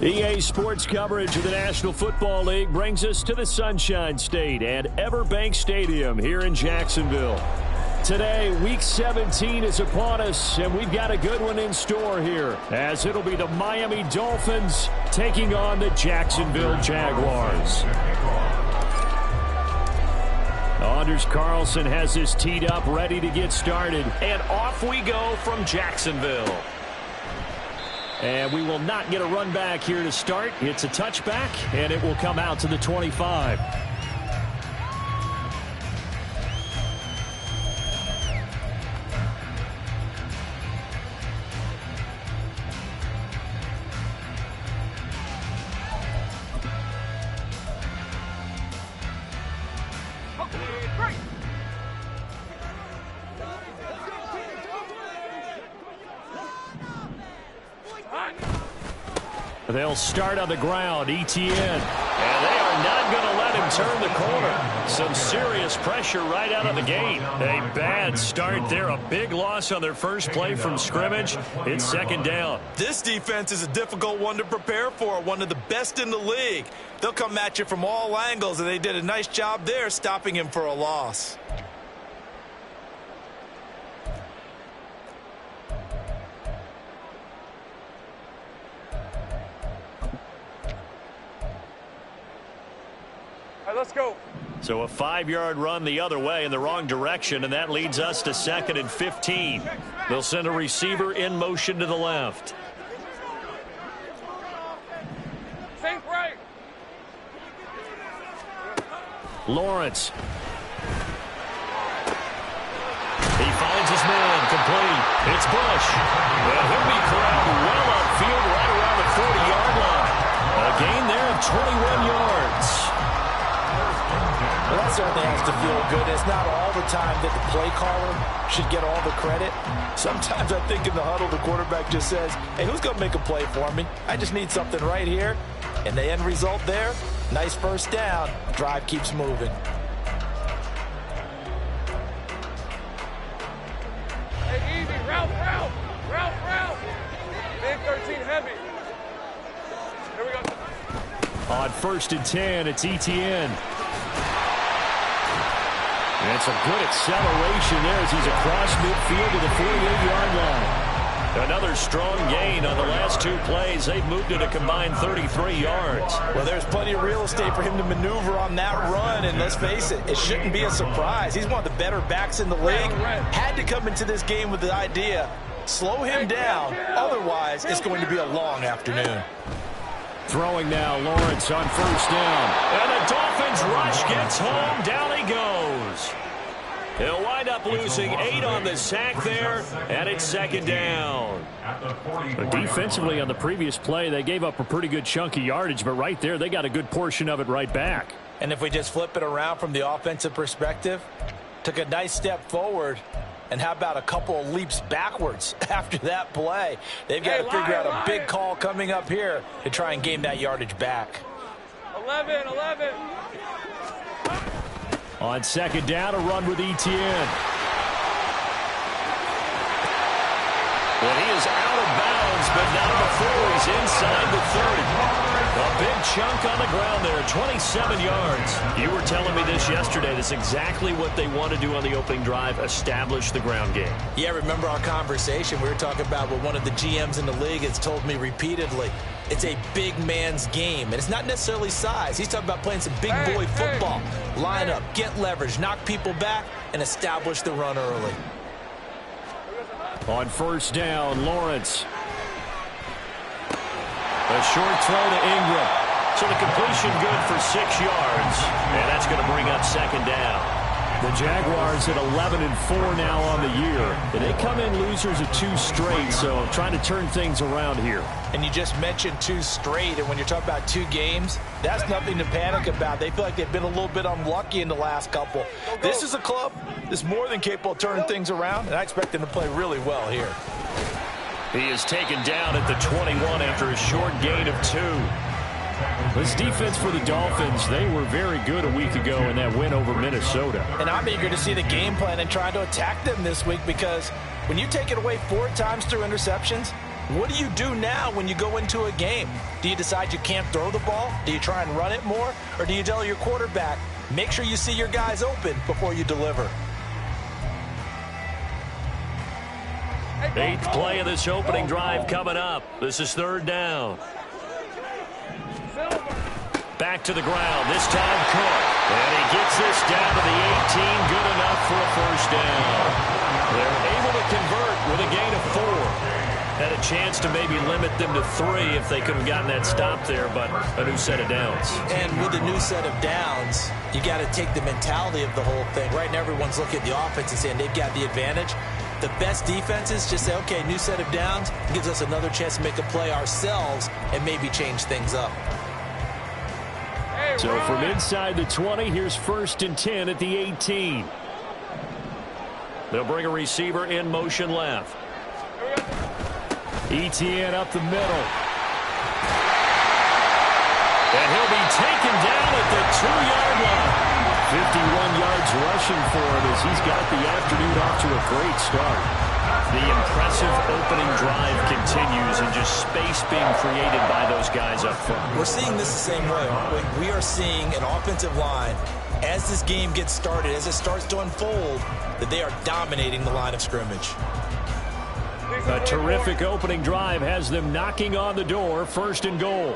EA Sports coverage of the National Football League brings us to the Sunshine State at Everbank Stadium here in Jacksonville. Today, Week 17 is upon us, and we've got a good one in store here, as it'll be the Miami Dolphins taking on the Jacksonville Jaguars. Anders Carlson has this teed up, ready to get started. And off we go from Jacksonville. And we will not get a run back here to start. It's a touchback, and it will come out to the 25. They'll start on the ground, ETN. And they are not going to let him turn the corner. Some serious pressure right out of the gate. A bad start there. A big loss on their first play from scrimmage. It's second down. This defense is a difficult one to prepare for. One of the best in the league. They'll come at you from all angles, and they did a nice job there stopping him for a loss. Let's go. So a 5-yard run the other way in the wrong direction, and that leads us to 2nd and 15. They'll send a receiver in motion to the left. Think right. Lawrence. He finds his man, complete. It's Bush. And he'll be corralled well upfield right around the 40-yard line. A gain there of 21 yards. Well, that certainly has to feel good. It's not all the time that the play caller should get all the credit. Sometimes I think in the huddle, the quarterback just says, hey, who's going to make a play for me? I just need something right here. And the end result there, nice first down. Drive keeps moving. Hey, easy. Route. Big 13 heavy. Here we go. On 1st and 10, it's ETN. And it's a good acceleration there as he's across midfield to the 48-yard line. Another strong gain on the last 2 plays. They've moved it a combined 33 yards. Well, there's plenty of real estate for him to maneuver on that run, and let's face it, it shouldn't be a surprise. He's one of the better backs in the league. Had to come into this game with the idea, slow him down, otherwise it's going to be a long afternoon. Throwing now, Lawrence on 1st down. And the Dolphins rush gets home. Down he goes. He'll wind up losing 8 on the sack there, and it's 2nd down. But defensively on the previous play, they gave up a pretty good chunk of yardage, but right there, they got a good portion of it right back. And if we just flip it around from the offensive perspective, took a nice step forward, and how about a couple of leaps backwards after that play? They've got to figure out a big call coming up here to try and gain that yardage back. 11. On 2nd down, a run with ETN. Well, he is out of bounds, but not before he's inside the 30. A big chunk on the ground there, 27 yards. You were telling me this yesterday. That's exactly what they want to do on the opening drive, establish the ground game. Yeah, remember our conversation? We were talking about what one of the GMs in the league has told me repeatedly. It's a big man's game, and it's not necessarily size. He's talking about playing some big boy football. Line up, get leverage, knock people back, and establish the run early. On 1st down, Lawrence. A short throw to Ingram. So the completion good for 6 yards. And that's going to bring up 2nd down. The Jaguars at 11-4 now on the year. And they come in losers of 2 straight, so trying to turn things around here. And you just mentioned 2 straight, and when you're talking about 2 games, that's nothing to panic about. They feel like they've been a little bit unlucky in the last couple. This is a club that's more than capable of turning things around, and I expect them to play really well here. He is taken down at the 21 after a short gain of 2. This defense for the Dolphins, they were very good a week ago in that win over Minnesota. And I'm eager to see the game plan and trying to attack them this week, because when you take it away 4 times through interceptions, What do you do now when you go into a game? Do you decide you can't throw the ball? Do you try and run it more? Or do you tell your quarterback, make sure you see your guys open before you deliver? Eighth play of this opening drive coming up. This is third down. Back to the ground. This time Cook. And he gets this down to the 18. Good enough for a first down. They're able to convert with a gain of 4. Had a chance to maybe limit them to 3 if they could have gotten that stop there, but a new set of downs. And with a new set of downs, you got to take the mentality of the whole thing. Right now, everyone's looking at the offense and saying they've got the advantage. The best defenses just say, okay, new set of downs gives us another chance to make a play ourselves and maybe change things up. So from inside the 20, here's 1st and 10 at the 18. They'll bring a receiver in motion left. ETN up the middle. And he'll be taken down at the 2-yard line. 51 yards rushing for him as he's got the afternoon off to a great start. The impressive opening drive continues and just space being created by those guys up front. We're seeing this the same way, aren't we? We are seeing an offensive line, as this game gets started, as it starts to unfold, that they are dominating the line of scrimmage. A terrific opening drive has them knocking on the door. 1st and goal.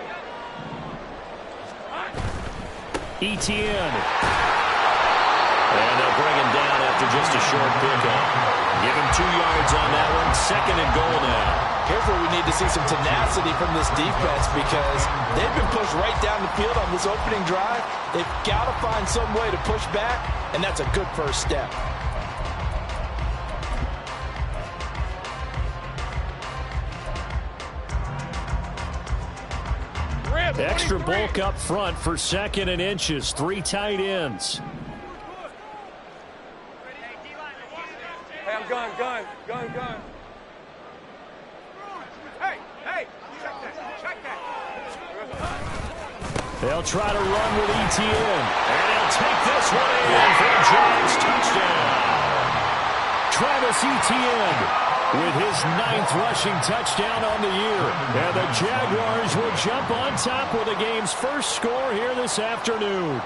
ETN. And they'll bring him down after just a short pickup. Give him 2 yards on that one. 2nd and goal now. Here's where we need to see some tenacity from this defense because they've been pushed right down the field on this opening drive. They've got to find some way to push back, and that's a good first step. Extra bulk up front for 2nd and inches. 3 tight ends. Hey, I'm gun. Hey, check that. They'll try to run with ETN. And he'll take this one in for a Giants touchdown. Travis Etienne with his 9th rushing touchdown on the year. And the Jaguars will jump on top with the game's first score here this afternoon.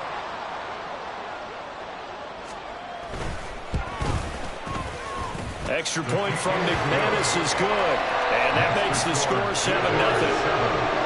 Extra point from McManus is good. And that makes the score 7-0.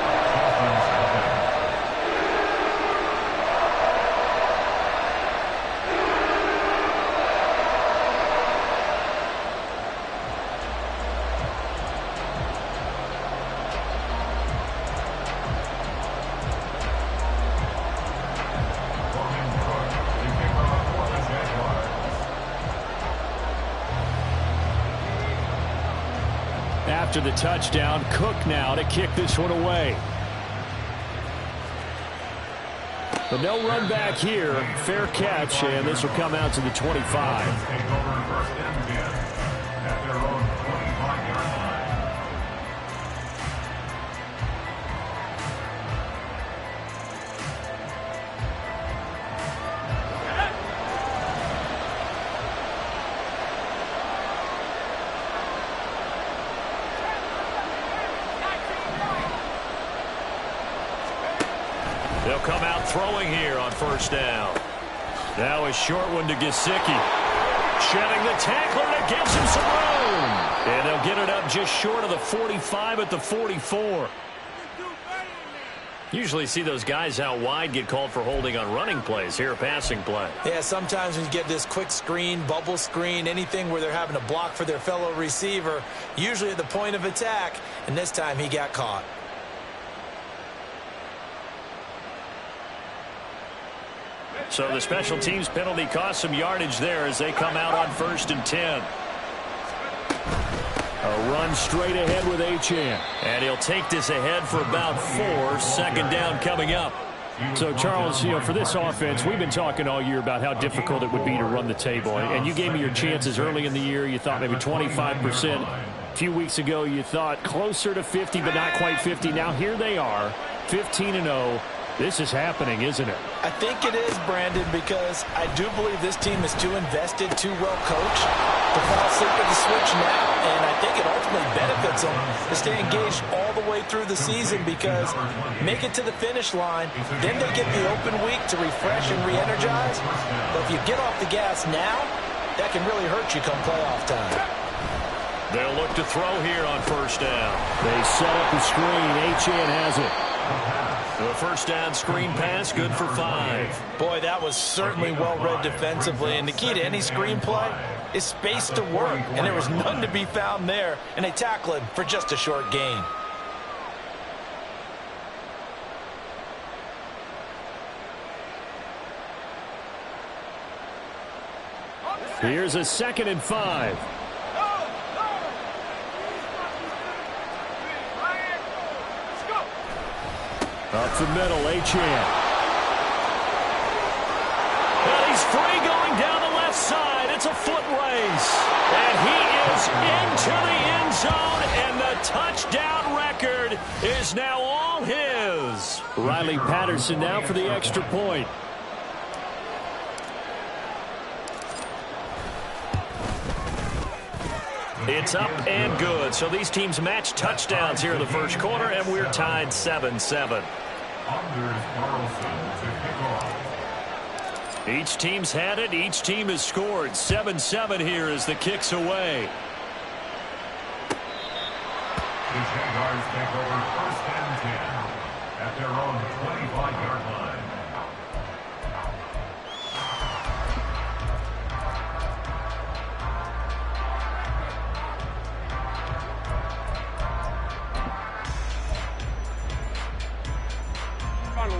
After the touchdown, Cook now to kick this one away. But no run back here. Fair catch, and this will come out to the 25. They'll come out throwing here on 1st down. Now a short one to Gesicki. Shedding the tackler, and it gives him some room. And they'll get it up just short of the 45 at the 44. Usually see those guys out wide get called for holding on running plays. Here a passing play. Yeah, sometimes when you get this quick screen, bubble screen, anything where they're having to block for their fellow receiver, usually at the point of attack, and this time he got caught. So the special teams penalty cost some yardage there as they come out on 1st and 10. A run straight ahead with Achane. And he'll take this ahead for about 4. 2nd down coming up. So, Charles, you know, for this offense, we've been talking all year about how difficult it would be to run the table. And you gave me your chances early in the year. You thought maybe 25%. A few weeks ago, you thought closer to 50, but not quite 50. Now here they are, 15-0. This is happening, isn't it? I think it is, Brandon, because I do believe this team is too invested, too well coached to fall asleep at the switch now. And I think it ultimately benefits them to stay engaged all the way through the season because make it to the finish line, then they get the open week to refresh and re-energize. But if you get off the gas now, that can really hurt you come playoff time. They'll look to throw here on first down. They set up the screen. Achane has it. The first down screen pass, good for 5. Boy, that was certainly well read defensively. And the key to any screen play is space to work. And there was none to be found there. And they tackle him for just a short gain. Here's a 2nd and 5. Up the middle, Achane. And he's free going down the left side. It's a foot race. And he is into the end zone, and the touchdown record is now all his. Riley Patterson now for the extra point. It's up and good. So these teams match touchdowns here in the first quarter, and we're tied 7-7. Each team's had it. Each team has scored. 7-7 here as the kick's away. The Jaguars take over 1st and 10 at their own 25-yard line.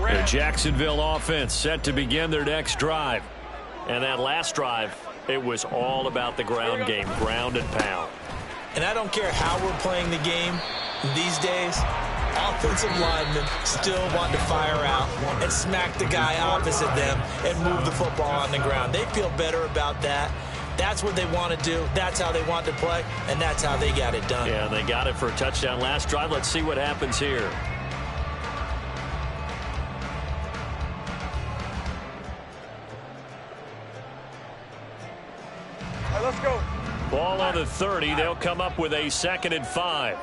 The Jacksonville offense set to begin their next drive. And that last drive, it was all about the ground game, ground and pound. And I don't care how we're playing the game these days, offensive linemen still want to fire out and smack the guy opposite them and move the football on the ground. They feel better about that. That's what they want to do. That's how they want to play, and that's how they got it done. Yeah, they got it for a touchdown last drive. Let's see what happens here. Let's go. Ball on the 30. They'll come up with a 2nd and 5.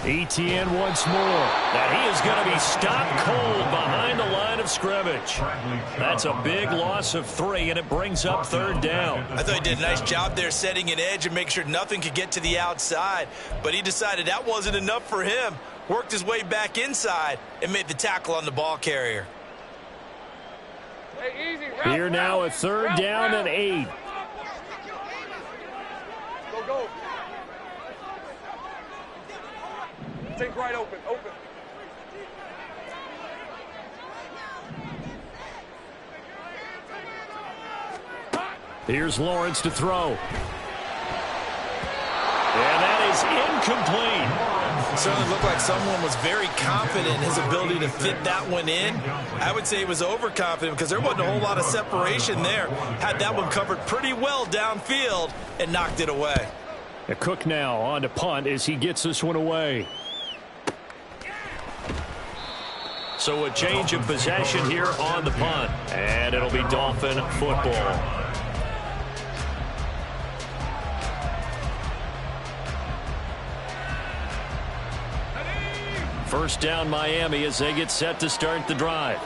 ETN once more. Now he is going to be stopped cold behind the line of scrimmage. That's a big loss of 3, and it brings up 3rd down. I thought he did a nice job there setting an edge and making sure nothing could get to the outside. But he decided that wasn't enough for him. Worked his way back inside and made the tackle on the ball carrier. Hey, easy. Here now a 3rd down and 8. Go, go. Take right open, open. Here's Lawrence to throw. And that is incomplete. It certainly looked like someone was very confident in his ability to fit that one in. I would say he was overconfident because there wasn't a whole lot of separation there. Had that one covered pretty well downfield and knocked it away. Cook now on to punt as he gets this one away. So a change of possession here on the punt. And it'll be Dolphin football. First down Miami as they get set to start the drive.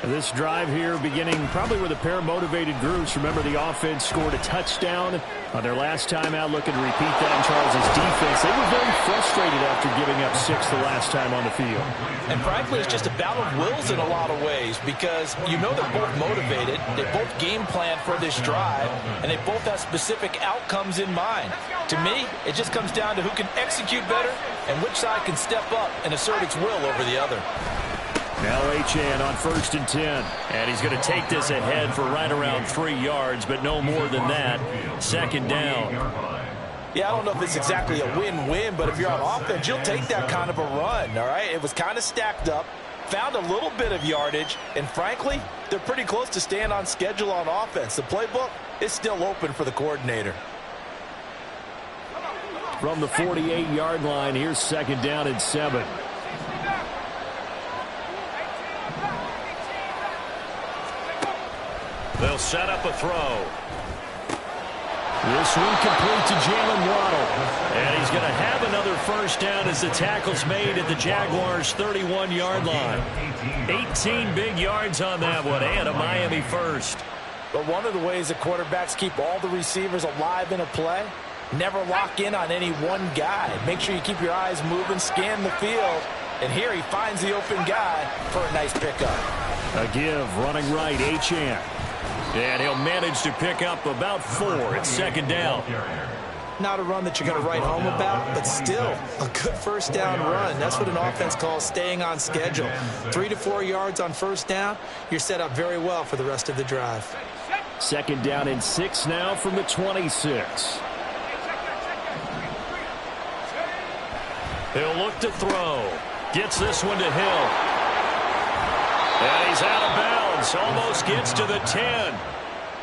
This drive here beginning probably with a pair of motivated groups. Remember, the offense scored a touchdown on their last time out, looking to repeat that in Charles' defense. They were very frustrated after giving up 6 the last time on the field. And frankly, it's just a battle of wills in a lot of ways because you know they're both motivated. They both game plan for this drive, and they both have specific outcomes in mind. To me, it just comes down to who can execute better and which side can step up and assert its will over the other. Now Achane on 1st and 10. And he's going to take this ahead for right around 3 yards, but no more than that. 2nd down. Yeah, I don't know if it's exactly a win-win, but if you're on offense, you'll take that kind of a run, all right? It was kind of stacked up, found a little bit of yardage, and frankly, they're pretty close to staying on schedule on offense. The playbook is still open for the coordinator. From the 48-yard line, here's 2nd down and 7. They'll set up a throw. This one complete to Jalen Waddle. And he's going to have another first down as the tackle's made at the Jaguars' 31-yard line. 18 big yards on that one, and a Miami first. But one of the ways that quarterbacks keep all the receivers alive in a play, never lock in on any one guy. Make sure you keep your eyes moving, scan the field. And here he finds the open guy for a nice pickup. A give, running right, Achane. And he'll manage to pick up about 4. It's second down. Not a run that you're going to write home about, but still a good first down run. That's what an offense calls staying on schedule. 3 to 4 yards on first down, you're set up very well for the rest of the drive. Second down and 6 now from the 26. He'll look to throw. Gets this one to Hill. And he's out of bounds. Almost gets to the 10.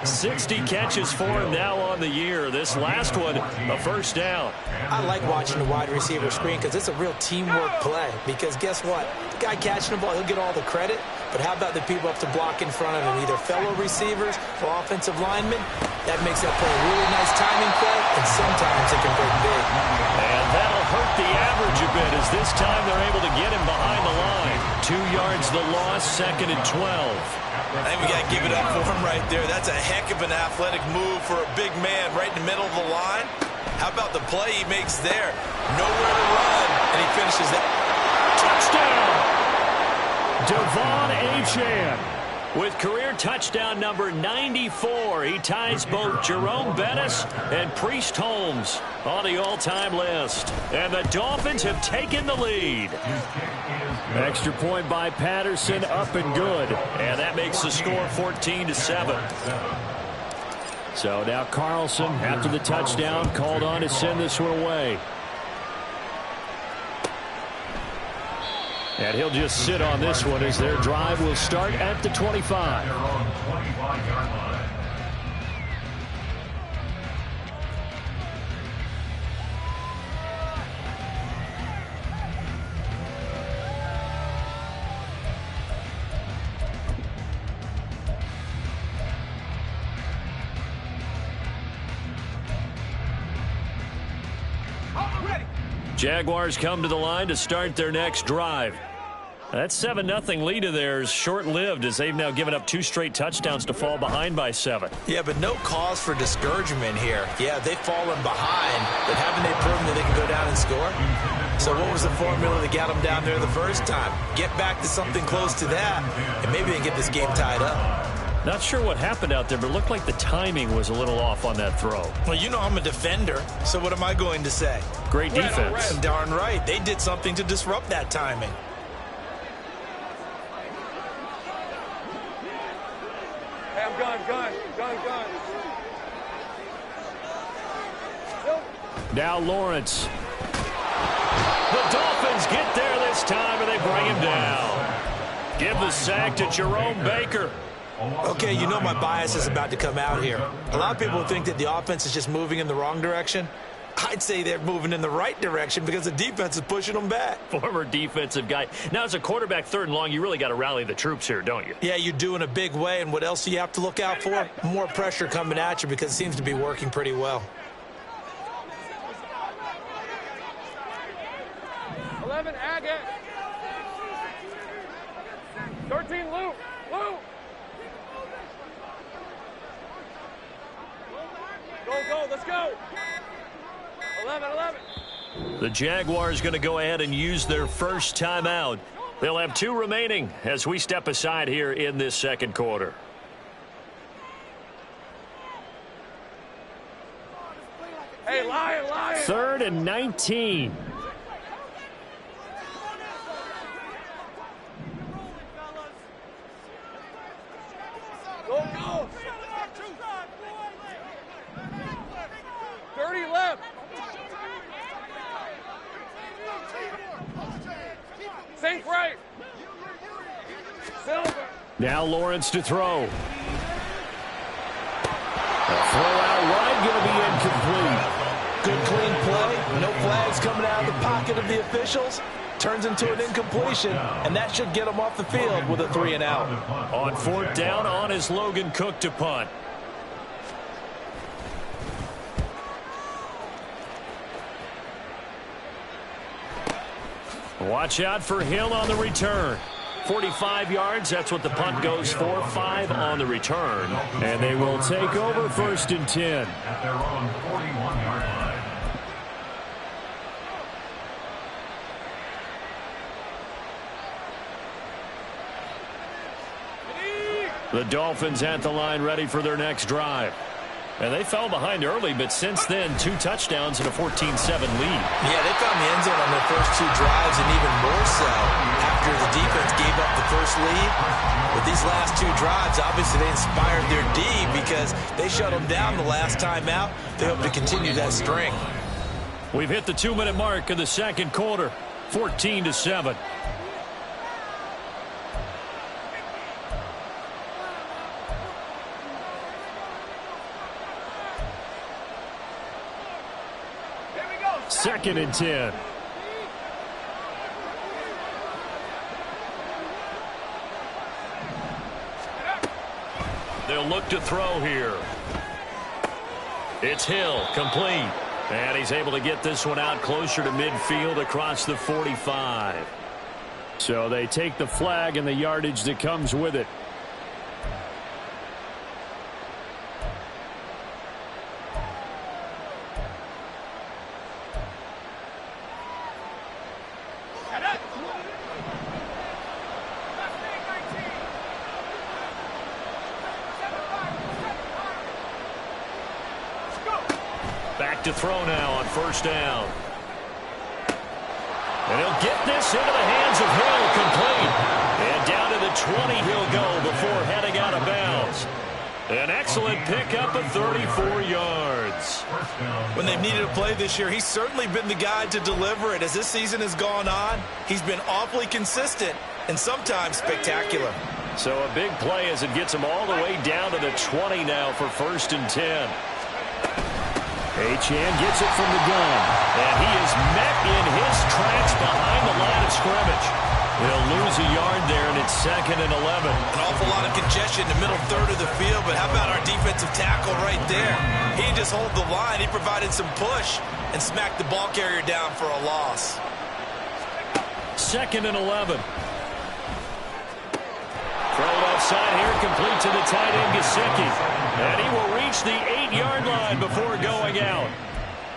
60 catches for him now on the year. This last one, a first down. I like watching the wide receiver screen because it's a real teamwork play. Because guess what? The guy catching the ball, he'll get all the credit. But how about the people up to block in front of him? Either fellow receivers or offensive linemen. That makes that play a really nice timing play, and sometimes it can break big. And that'll hurt the average a bit as this time they're able to get him behind the line. 2 yards the loss, second and 12. I think we got to give it up for him right there. That's a heck of an athletic move for a big man right in the middle of the line. How about the play he makes there? Nowhere to run, and he finishes that. Touchdown! Devon Achane. With career touchdown number 94, he ties both Jerome Bettis and Priest Holmes on the all-time list. And the Dolphins have taken the lead. Extra point by Patterson, up and good. And that makes the score 14-7. So now Carlson, after the touchdown, called on to send this one away. And he'll just sit on this one as their drive will start at the 25. Jaguars come to the line to start their next drive. That 7-0 lead of theirs short-lived as they've now given up 2 straight touchdowns to fall behind by 7. Yeah, but no cause for discouragement here. Yeah, they've fallen behind, but haven't they proven that they can go down and score? So what was the formula that got them down there the first time? Get back to something close to that, and maybe they can get this game tied up. Not sure what happened out there, but it looked like the timing was a little off on that throw. Well, you know I'm a defender, so what am I going to say? Great defense. Darn right. They did something to disrupt that timing. Hey, I'm gun. Now Lawrence. The Dolphins get there this time, and they bring him down. Give the sack to Jerome Baker. Okay, you know my bias is about to come out here. A lot of people think that the offense is just moving in the wrong direction. I'd say they're moving in the right direction because the defense is pushing them back. Former defensive guy. Now, as a quarterback, 3rd and long, you really got to rally the troops here, don't you? Yeah, you do in a big way. And what else do you have to look out for? More pressure coming at you because it seems to be working pretty well. 11, Agate. 13, Luke. Go, let's go. 11. The Jaguars going to go ahead and use their first timeout. They'll have 2 remaining as we step aside here in this second quarter. Hey, Lion. 3rd and 19. Go. 30 left. Sink right. Silver. Now Lawrence to throw. A throw out wide, going to be incomplete. Good clean play. No flags coming out of the pocket of the officials. turns into an incompletion, and that should get him off the field with a 3 and out. On 4th down, on is Logan Cook to punt. Watch out for Hill on the return. 45 yards, that's what the punt goes for. 5 on the return. And they will take over 1st and 10. At their own 41-yard line. The Dolphins at the line ready for their next drive. And they fell behind early, but since then, 2 touchdowns and a 14-7 lead. Yeah, they found the end zone on their first 2 drives, and even more so after the defense gave up the first lead. With these last 2 drives, obviously they inspired their D because they shut them down the last time out. They hope to continue that string. We've hit the 2-minute mark of the second quarter, 14-7. Second and 10. They'll look to throw here. It's Hill, complete. And he's able to get this one out closer to midfield across the 45. So they take the flag and the yardage that comes with it. Back to throw now on 1st down. And he'll get this into the hands of Hill, complete. And down to the 20 he'll go before heading out of bounds. An excellent pickup of 34 yards. When they've needed a play this year, he's certainly been the guy to deliver it. As this season has gone on, he's been awfully consistent and sometimes spectacular. So a big play as it gets him all the way down to the 20 now for 1st and 10. Achane gets it from the gun. And he is met in his tracks behind the line of scrimmage. He'll lose a yard there, and it's 2nd and 11. An awful lot of congestion in the middle third of the field, but how about our defensive tackle right there? He didn't just hold the line. He provided some push and smacked the ball carrier down for a loss. 2nd and 11. Throw it offside here, complete to the tight end, Gesicki. And he will reach the 8-yard line before going out.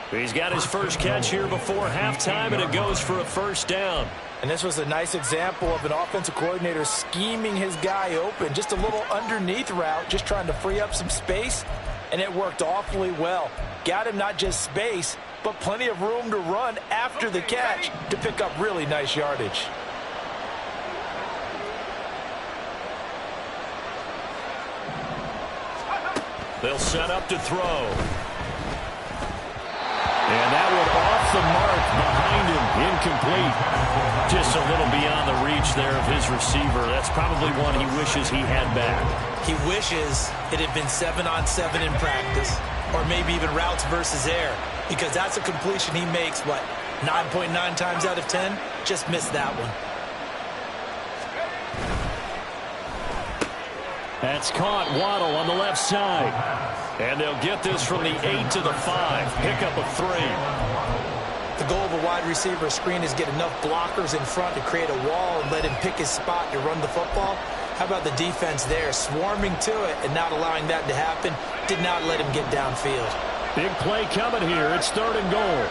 He's got his first catch here before halftime, and it goes for a 1st down. And this was a nice example of an offensive coordinator scheming his guy open. Just a little underneath route, just trying to free up some space, and it worked awfully well. Got him not just space, but plenty of room to run after the catch to pick up really nice yardage. They'll set up to throw. And that one off the mark behind him, incomplete. Just a little beyond the reach there of his receiver. That's probably one he wishes he had back. He wishes it had been 7-on-7 in practice, or maybe even routes versus air, because that's a completion he makes, 9.9 times out of 10? Just missed that one. That's caught. Waddle on the left side. And they'll get this from the 8 to the 5. Pick up a 3. The goal of a wide receiver screen is get enough blockers in front to create a wall and let him pick his spot to run the football. How about the defense there, swarming to it and not allowing that to happen? Did not let him get downfield. Big play coming here. It's 3rd and goal.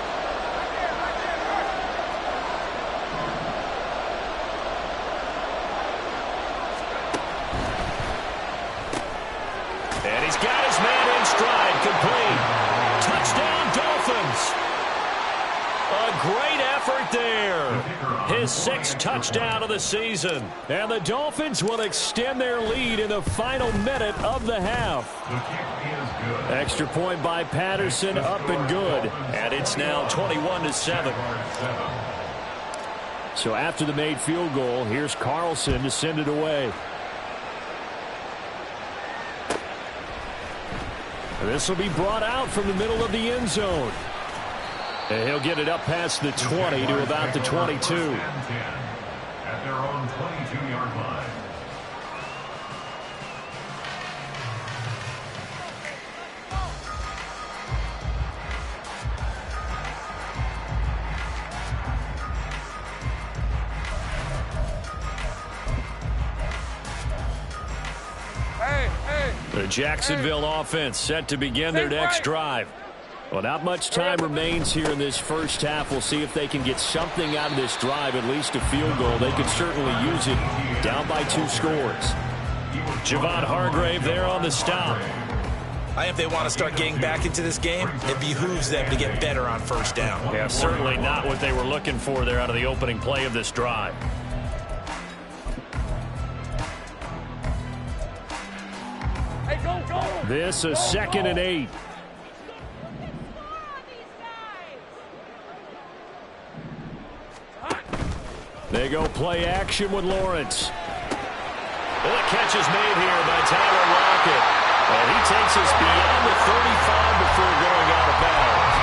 And he's got his man in stride, complete. Touchdown, Dolphins. A great effort there. His 6th touchdown of the season. And the Dolphins will extend their lead in the final minute of the half. Extra point by Patterson, up and good. And it's now 21-7. So after the made field goal, here's Carlson to send it away. This will be brought out from the middle of the end zone. And he'll get it up past the 20 to about the 22. At their own 22-yard line. The Jacksonville offense set to begin their next drive. Well, not much time remains here in this first half. We'll see if they can get something out of this drive, at least a field goal. They could certainly use it down by 2 scores. Javon Hargrave there on the stop. I think if they want to start getting back into this game, it behooves them to get better on first down. Yeah, certainly not what they were looking for there out of the opening play of this drive. This is 2nd and 8. They go play action with Lawrence. Well, the catch is made here by Tyler Lockett. And he takes us beyond the 35 before going out of bounds.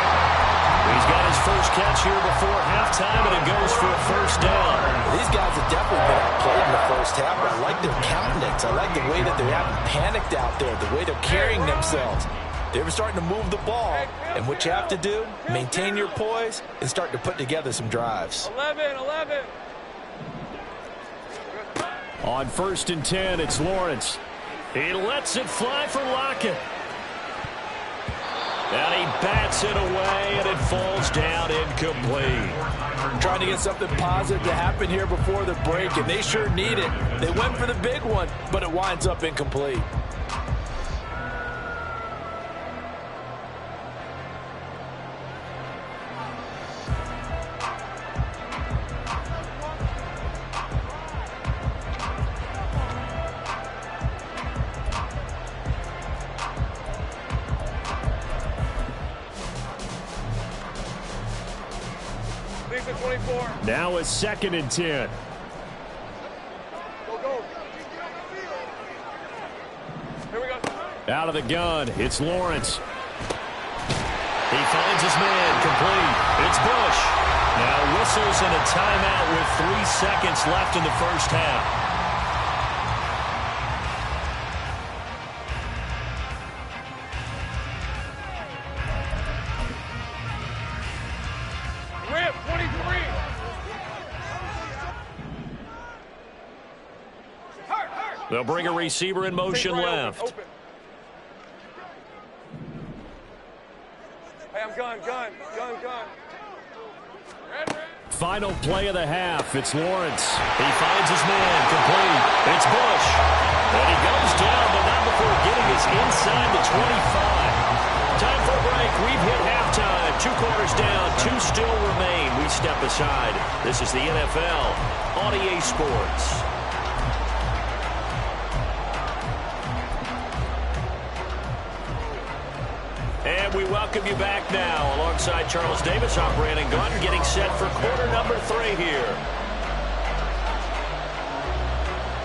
He's got his first catch here before halftime, and it goes for a first down. These guys have definitely been outplayed in the first half, but I like their countenance. I like the way that they haven't panicked out there, the way they're carrying themselves. They're starting to move the ball, and what you have to do, maintain your poise and start to put together some drives. 11. On 1st and 10, it's Lawrence. He lets it fly for Lockett. And he bats it away, and it falls down incomplete. Trying to get something positive to happen here before the break, and they sure need it. They went for the big one, but it winds up incomplete. Now it's 2nd and 10. Here we go. Out of the gun, it's Lawrence. He finds his man, complete. It's Bush. Now whistles and a timeout with 3 seconds left in the first half. Rip, 23. They'll bring a receiver in motion left. Open. Hey, I'm gun. Red. Final play of the half, it's Lawrence. He finds his man, complete. It's Bush. And he goes down, but not before getting us inside the 25. Time for a break. We've hit halftime. 2 quarters down, 2 still remain. We step aside. This is the NFL on EA Sports. And we welcome you back now. Alongside Charles Davis, I'm Brandon Gunn, getting set for quarter number 3 here.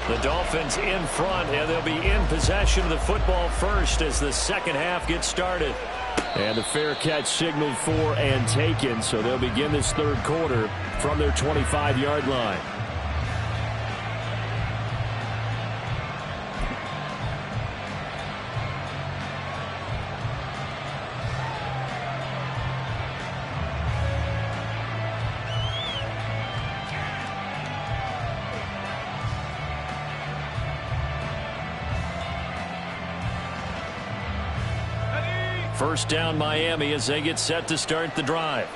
The Dolphins in front, and they'll be in possession of the football first as the second half gets started. And the fair catch signaled for and taken, so they'll begin this 3rd quarter from their 25-yard line. First down Miami as they get set to start the drive.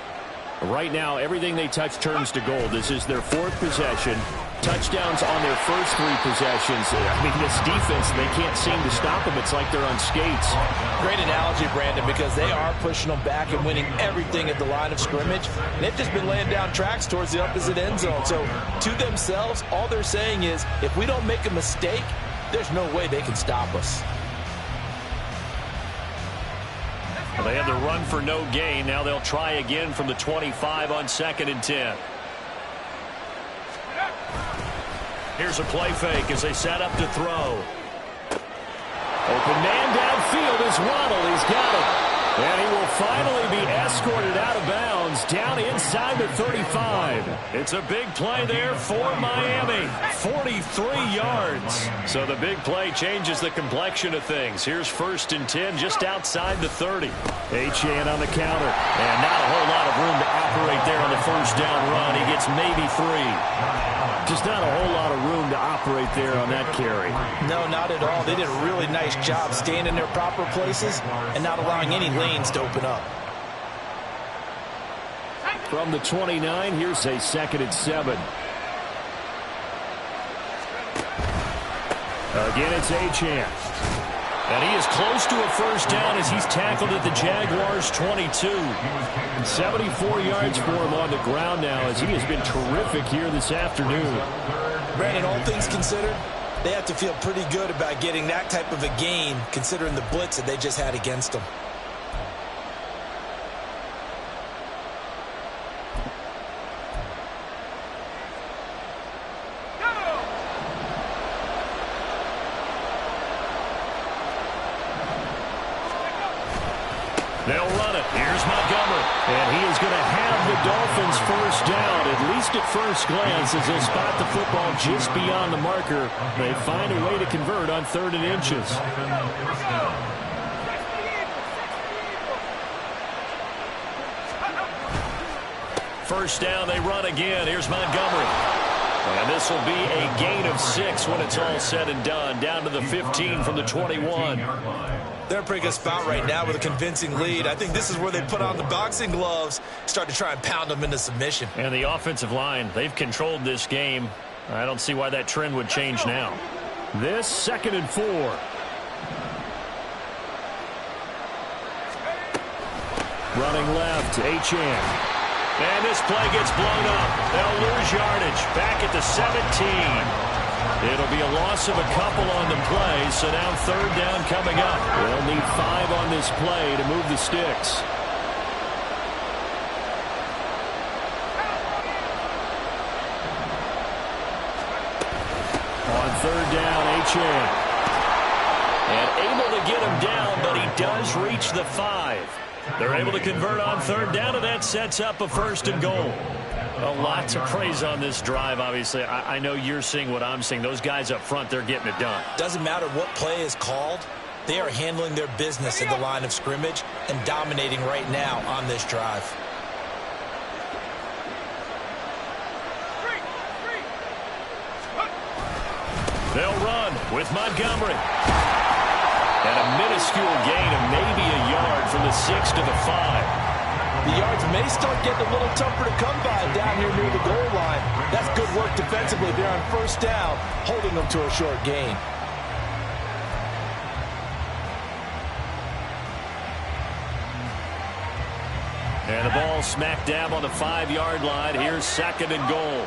Right now, everything they touch turns to gold. This is their 4th possession. Touchdowns on their first 3 possessions. I mean, this defense, they can't seem to stop them. It's like they're on skates. Great analogy, Brandon, because they are pushing them back and winning everything at the line of scrimmage. And they've just been laying down tracks towards the opposite end zone. So to themselves, all they're saying is, if we don't make a mistake, there's no way they can stop us. Well, they had the run for no gain. Now they'll try again from the 25 on 2nd and 10. Here's a play fake as they set up to throw. Open man downfield is Waddle. He's got it. And he will finally be escorted out of bounds down inside the 35. It's a big play there for Miami. 43 yards. So the big play changes the complexion of things. Here's 1st and 10 just outside the 30. Achane on the counter. And not a whole lot of room to operate there on the 1st down run. He gets maybe 3. Just not a whole lot of room to operate there on that carry. No, not at all. They did a really nice job staying in their proper places and not allowing any lanes to open up. From the 29, here's a 2nd and 7. Again, it's Achane. And he is close to a 1st down as he's tackled at the Jaguars' 22. 74 yards for him on the ground now as he has been terrific here this afternoon. Brandon, all things considered, they have to feel pretty good about getting that type of a gain considering the blitz that they just had against them. They'll run it. Here's Montgomery. And he is going to have the Dolphins 1st down, at least at first glance, as they'll spot the football just beyond the marker. They find a way to convert on 3rd and inches. 1st down, they run again. Here's Montgomery. And this will be a gain of 6 when it's all said and done. Down to the 15 from the 21. They're in a pretty good spot right now with a convincing lead. I think this is where they put on the boxing gloves, start to try and pound them into submission. And the offensive line, they've controlled this game. I don't see why that trend would change now. This 2nd and 4. Running left, Achane. And this play gets blown up. They'll lose yardage back at the 17. It'll be a loss of a couple on the play, so now 3rd down coming up. They'll need 5 on this play to move the sticks. On 3rd down, Achane. And able to get him down, but he does reach the 5. They're able to convert on 3rd down, and that sets up a 1st and goal. Well, lots of praise on this drive, obviously. I know you're seeing what I'm seeing. Those guys up front, they're getting it done. Doesn't matter what play is called. They are handling their business at the line of scrimmage and dominating right now on this drive. They'll run with Montgomery. And a minuscule gain of maybe a yard from the 6 to the 5. The yards may start getting a little tougher to come by down here near the goal line. That's good work defensively there on 1st down, holding them to a short gain. And the ball smack dab on the 5-yard line. Here's 2nd and goal.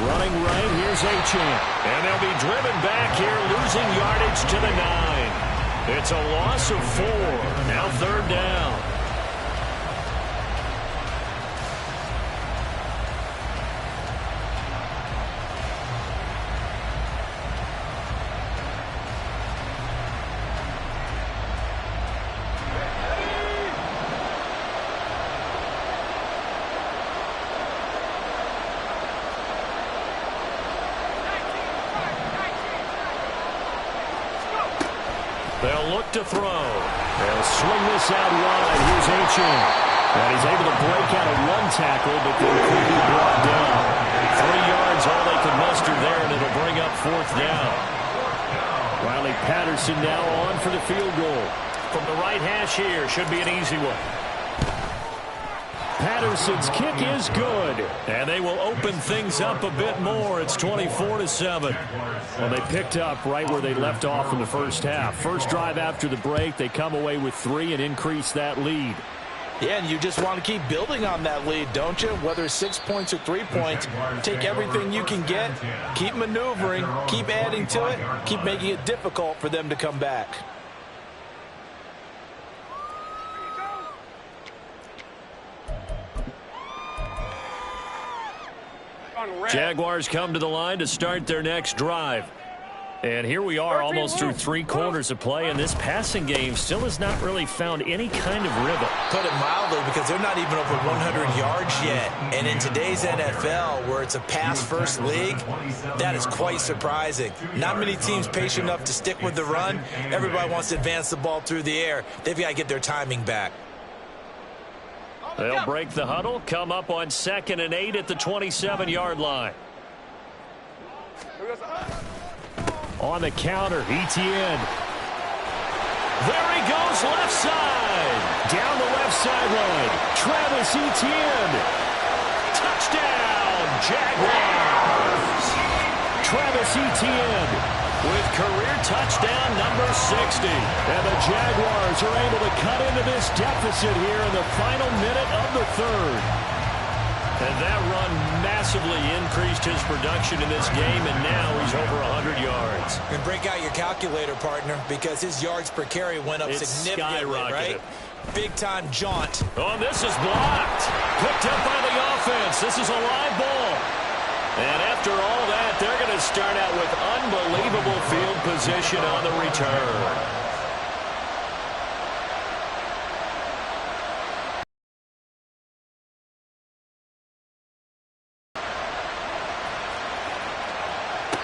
Running right, here's Achane. And they'll be driven back here, losing yardage to the 9. It's a loss of 4. Now 3rd down. They'll look to throw. They'll swing this out wide. Here's Achane. And he's able to break out of 1 tackle, but then could be brought down. 3 yards, all they could muster there, and it'll bring up 4th down. Riley Patterson now on for the field goal. From the right hash here, should be an easy one. Patterson's kick is good. And they will open things up a bit more. It's 24-7. Well, they picked up right where they left off in the first half. First drive after the break, they come away with 3 and increase that lead. Yeah, and you just want to keep building on that lead, don't you? Whether 6 points or 3 points, take everything you can get, keep maneuvering, keep adding to it, keep making it difficult for them to come back. Jaguars come to the line to start their next drive. And here we are almost through 3 quarters of play, and this passing game still has not really found any kind of rhythm. Put it mildly, because they're not even over 100 yards yet. And in today's NFL, where it's a pass-first league, that is quite surprising. Not many teams patient enough to stick with the run. Everybody wants to advance the ball through the air. They've got to get their timing back. They'll break the huddle, come up on 2nd and 8 at the 27-yard line. On the counter, Etienne. There he goes, left side. Down the left sideline. Travis Etienne. Touchdown, Jaguars. Travis Etienne with career touchdown number 60. And the Jaguars are able to cut into this deficit here in the final minute of the 3rd. And that run massively increased his production in this game, and now he's over 100 yards. And break out your calculator, partner, because his yards per carry went up significantly, right? Big-time jaunt. Oh, this is blocked. Picked up by the offense. This is a live ball. And after all that, they're going to start out with unbelievable field position on the return.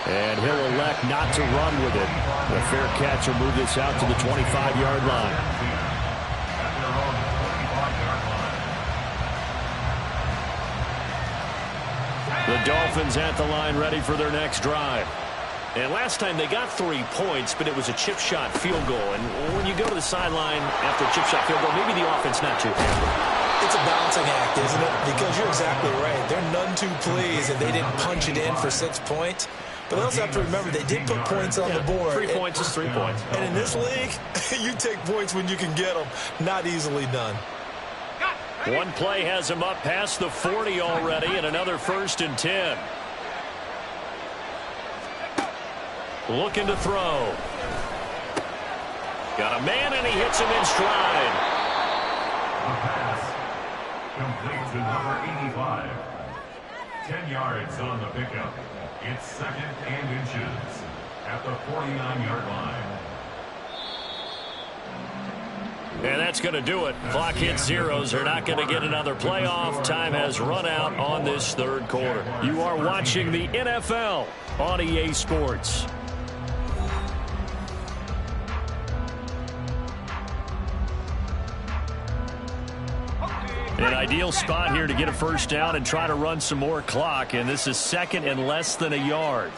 And he'll elect not to run with it. The fair catch will move this out to the 25-yard line. The Dolphins at the line ready for their next drive. And last time they got 3 points, but it was a chip shot field goal. And when you go to the sideline after a chip shot field goal, maybe the offense not too happy. It's a balancing act, isn't it? Because you're exactly right. They're none too pleased that they didn't punch it in for 6 points. But they also have to remember they did put points on the board. 3 points is 3 points. And in this league, you take points when you can get them. Not easily done. One play has him up past the 40 already, and another 1st and 10. Looking to throw. Got a man, and he hits him in stride. The pass complete to number 85. 10 yards on the pickup. It's 2nd and inches at the 49-yard line. And that's going to do it. Clock hits zeros. They're not going to get another playoff. Time has run out on this 3rd quarter. You are watching the NFL on EA Sports. An ideal spot here to get a 1st down and try to run some more clock. And this is 2nd and less than a yard.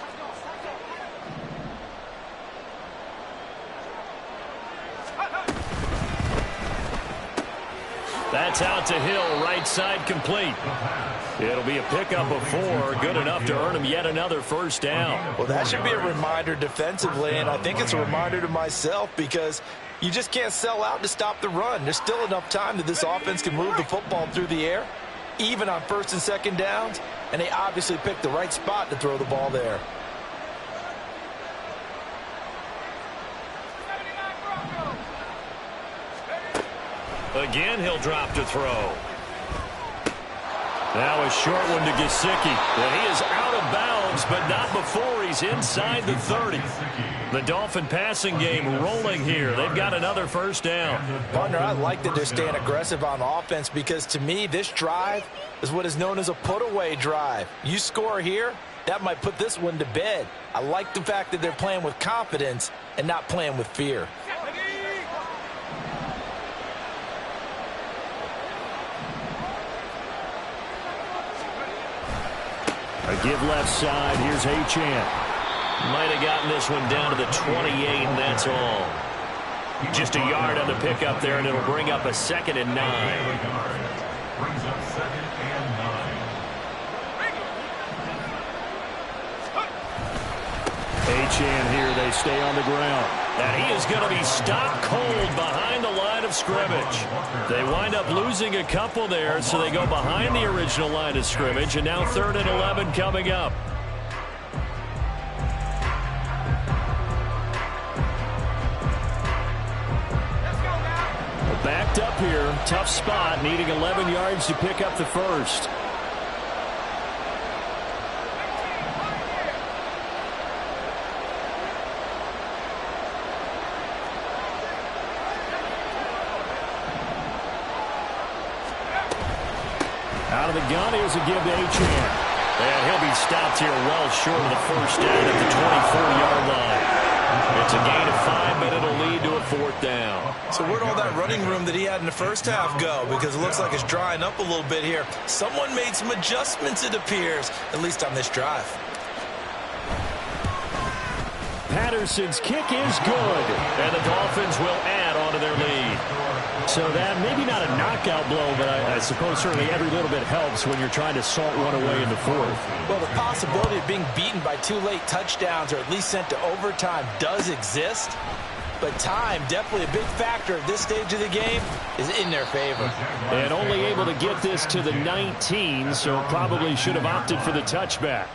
That's out to Hill, right side complete. It'll be a pickup of 4, good enough to earn him yet another 1st down. Well, that should be a reminder defensively, and I think it's a reminder to myself because you just can't sell out to stop the run. There's still enough time that this offense can move the football through the air, even on 1st and 2nd downs, and they obviously picked the right spot to throw the ball there. Again, he'll drop to throw. Now a short one to Gesicki. And he is out of bounds, but not before he's inside the 30. The Dolphin passing game rolling here. They've got another 1st down. Partner, I like that they're staying aggressive on offense because, to me, this drive is what is known as a put-away drive. You score here, that might put this one to bed. I like the fact that they're playing with confidence and not playing with fear. A give left side. Here's Achane. Might have gotten this one down to the 28, and that's all. Just a yard on the pickup there, and it'll bring up a 2nd and 9. Brings up 2nd and 9. Achane here. They stay on the ground. And he is going to be stopped cold behind the line of scrimmage. They wind up losing a couple there, so they go behind the original line of scrimmage, and now 3rd and 11 coming up. Backed up here, tough spot, needing 11 yards to pick up the 1st. Out of the gun, here's a give to Achane. And he'll be stopped here well short of the first down at the 24-yard line. It's a gain of 5, but it'll lead to a 4th down. So where'd all that running room that he had in the first half go? Because it looks like it's drying up a little bit here. Someone made some adjustments, it appears, at least on this drive. Patterson's kick is good. And the Dolphins will add on to their lead. So that maybe not a knockout blow, but I suppose certainly every little bit helps when you're trying to salt one away in the 4th. Well, the possibility of being beaten by 2 late touchdowns or at least sent to overtime does exist. But time, definitely a big factor at this stage of the game, is in their favor. And only able to get this to the 19, so probably should have opted for the touchback.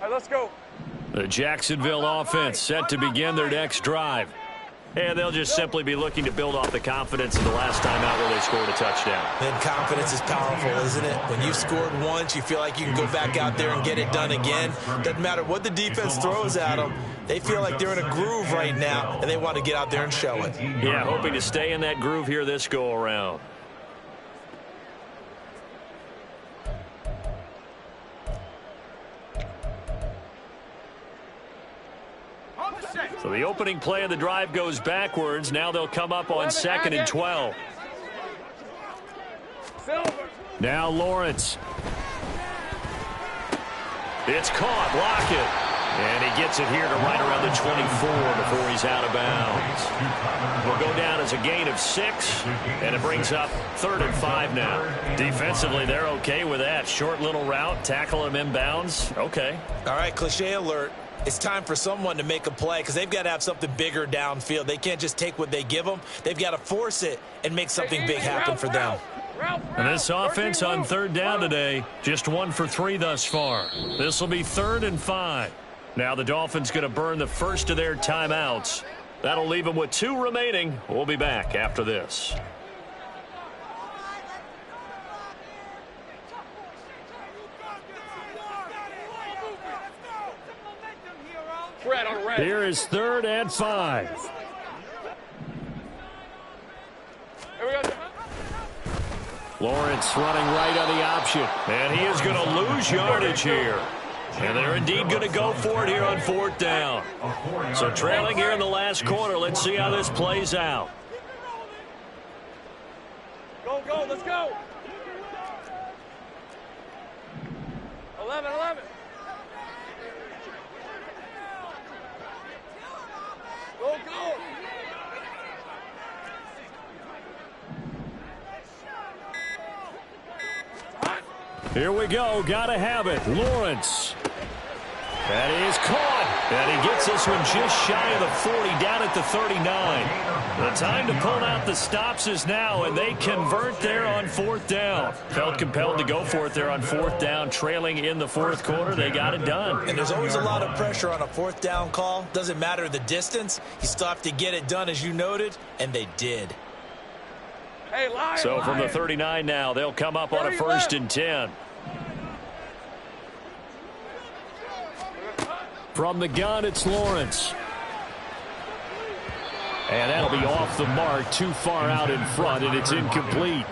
Let's go. The Jacksonville offense set to begin their next drive. And they'll just simply be looking to build off the confidence of the last time out where they scored a touchdown. And confidence is powerful, isn't it? When you've scored once, you feel like you can go back out there and get it done again. Doesn't matter what the defense throws at them. They feel like they're in a groove right now, and they want to get out there and show it. Yeah, hoping to stay in that groove here this go-around. So the opening play of the drive goes backwards. Now they'll come up on 2nd and 12. Now Lawrence. It's caught. Lockett. And he gets it here to right around the 24 before he's out of bounds. Will go down as a gain of 6, and it brings up 3rd and 5 now. Defensively, they're okay with that. Short little route, tackle him inbounds. Okay. All right, cliche alert. It's time for someone to make a play because they've got to have something bigger downfield. They can't just take what they give them. They've got to force it and make something big happen for them. And this offense on 3rd down today, just 1 for 3 thus far. This will be 3rd and 5. Now the Dolphins going to burn the first of their timeouts. That'll leave them with 2 remaining. We'll be back after this. Here is 3rd and 5. Lawrence running right on the option. And he is going to lose yardage here. And they're indeed going to go for it here on 4th down. So trailing here in the last quarter. Let's see how this plays out. Go, go, let's go. 11. Go, go. Here we go. Got to have it. Lawrence. That is caught. And he gets this one just shy of the 40, down at the 39. The time to pull out the stops is now, and they convert there on 4th down. Felt compelled to go for it there on 4th down, trailing in the 4th quarter. They got it done. And there's always a lot of pressure on a 4th down call. Doesn't matter the distance. You still have to get it done, as you noted, and they did. Hey, Lion, So from the 39 now, they'll come up on a 1st and 10. From the gun, it's Lawrence. And that'll be off the mark, too far out in front, and it's incomplete.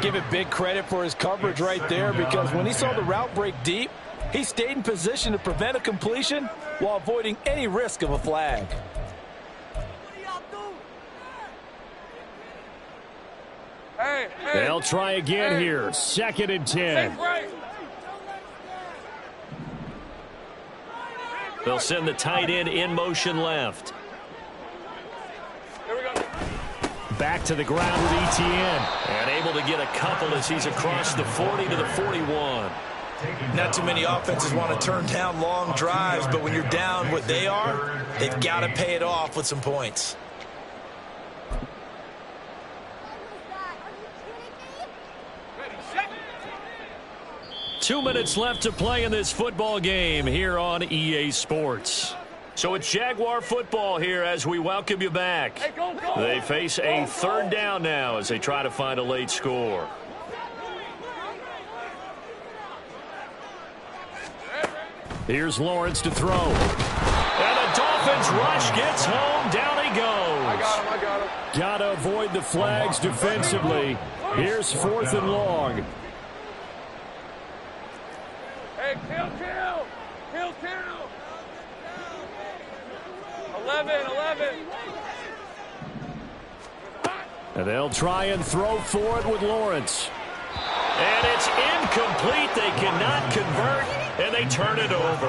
Give it big credit for his coverage right there, because when he saw the route break deep, he stayed in position to prevent a completion while avoiding any risk of a flag. Hey. They'll try again here. 2nd and 10. They'll send the tight end in motion left. Here we go. Back to the ground with Etienne. And able to get a couple as he's across the 40 to the 41. Not too many offenses want to turn down long drives, but when you're down what they are, they've got to pay it off with some points. Ready, set. 2 minutes left to play in this football game here on EA Sports. So it's Jaguar football here as we welcome you back. Hey, go, go. They face a 3rd down now as they try to find a late score. Here's Lawrence to throw. And the Dolphins Dolphins rush gets home. Down he goes. I got him. Got to avoid the flags defensively. Here's 4th and long. Hey, kill. 11. And they'll try and throw for it with Lawrence. And it's incomplete. They cannot convert, and they turn it over.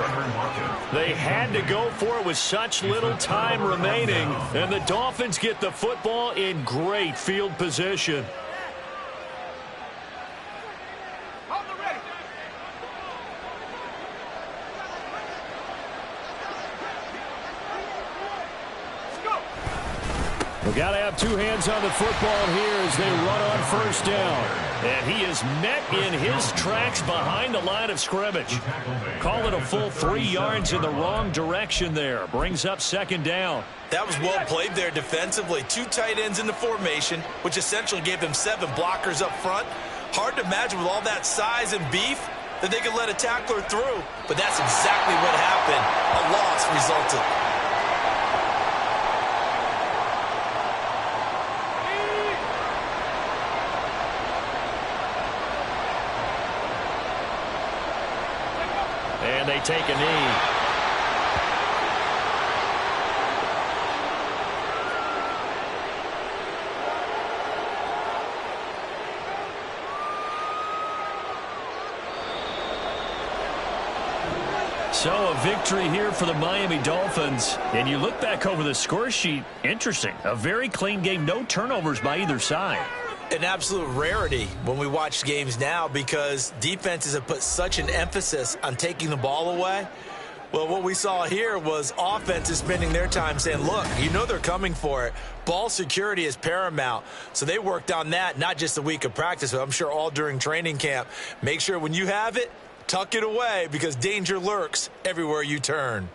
They had to go for it with such little time remaining, and the Dolphins get the football in great field position. We've got to have two hands on the football here as they run on 1st down. And he is met in his tracks behind the line of scrimmage. Call it a full 3 yards in the wrong direction there. Brings up 2nd down. That was well played there defensively. 2 tight ends in the formation, which essentially gave them 7 blockers up front. Hard to imagine with all that size and beef that they could let a tackler through. But that's exactly what happened. A loss resulted. And they take a knee. So a victory here for the Miami Dolphins. And you look back over the score sheet, interesting. A very clean game, no turnovers by either side. An absolute rarity when we watch games now because defenses have put such an emphasis on taking the ball away. Well, what we saw here was offenses spending their time saying, look, you know they're coming for it. Ball security is paramount. So they worked on that, not just a week of practice, but I'm sure all during training camp. Make sure when you have it, tuck it away because danger lurks everywhere you turn.